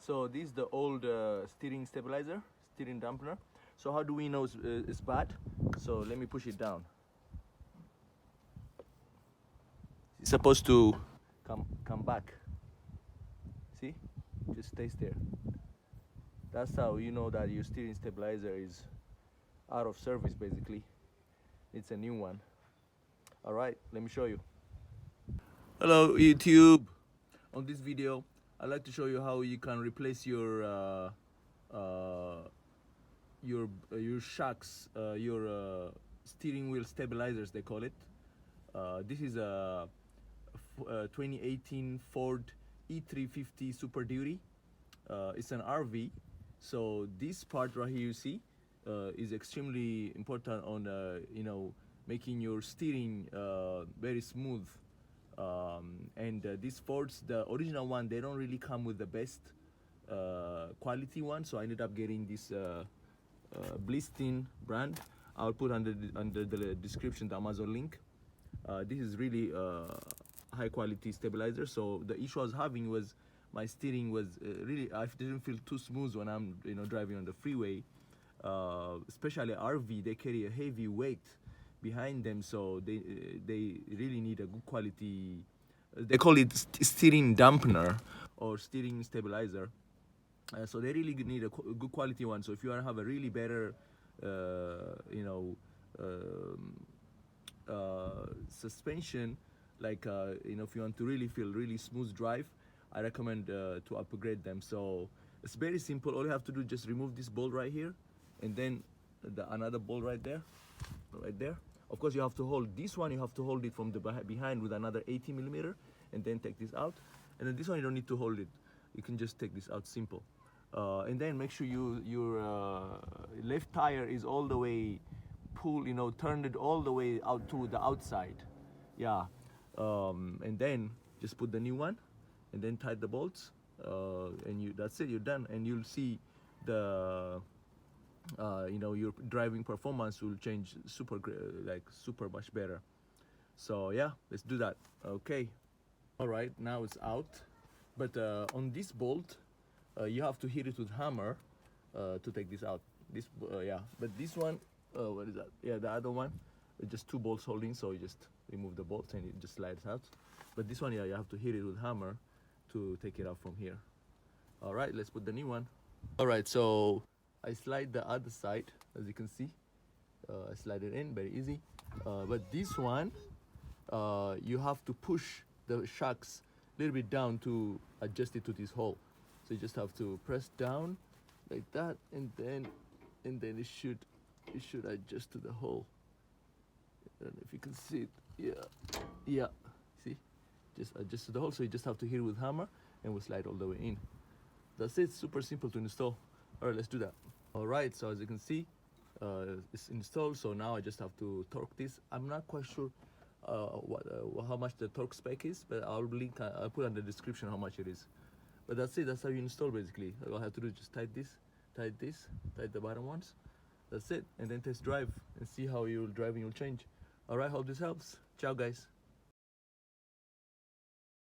So this is the old steering stabilizer, steering dampener. So how do we know it's bad? So let me push it down. It's supposed to come back. See, just stays there. That's how you know that your steering stabilizer is out of service. Basically, it's a new one. All right, let me show you. Hello YouTube. On this video, I'd like to show you how you can replace your shocks, your steering wheel stabilizers, they call it. This is a 2018 Ford E350 Super Duty. It's an RV, so this part right here you see is extremely important on making your steering very smooth. And these Fords, the original one, they don't really come with the best quality one, so I ended up getting this Blistin brand. I'll put under the description the Amazon link. This is really high quality stabilizer. So the issue I was having was my steering was really, I didn't feel too smooth when I'm driving on the freeway. Especially RV, they carry a heavy weight behind them, so they really need a good quality. They call it steering dampener or steering stabilizer. So they really need a good quality one. So if you want to have a really better suspension, like if you want to really feel really smooth drive, I recommend to upgrade them. So it's very simple. All you have to do is just remove this bolt right here, and then another bolt right there. Of course, you have to hold this one. You have to hold it from the behind with another 80 millimeter, and then take this out. And then this one you don't need to hold it. You can just take this out, simple. And then make sure your left tire is all the way pulled, turned it all the way out to the outside. Yeah. And then just put the new one, and then tighten the bolts. And that's it. You're done. And you'll see the your driving performance will change super much better. So yeah, let's do that. Okay. All right, now it's out, but on this bolt you have to hit it with hammer to take this out. This yeah, but this one, what is that? Yeah, the other one, just two bolts holding, so you just remove the bolts and it just slides out. But this one, yeah, you have to hit it with hammer to take it out from here. All right, let's put the new one. All right, so I slide the other side, as you can see. I slide it in, very easy. But this one, you have to push the shocks a little bit down to adjust it to this hole. So you just have to press down like that, and then it should adjust to the hole. I don't know if you can see it. Yeah. See, just adjust to the hole. So you just have to hit it with hammer, and we'll slide all the way in. That's it. Super simple to install. All right, let's do that. All right, so as you can see, it's installed. So now I just have to torque this. I'm not quite sure how much the torque spec is, but I'll put in the description how much it is. But that's it. That's how you install basically. All I have to do is just tighten the bottom ones. That's it. And then test drive and see how your driving will change. All right, hope this helps. Ciao guys.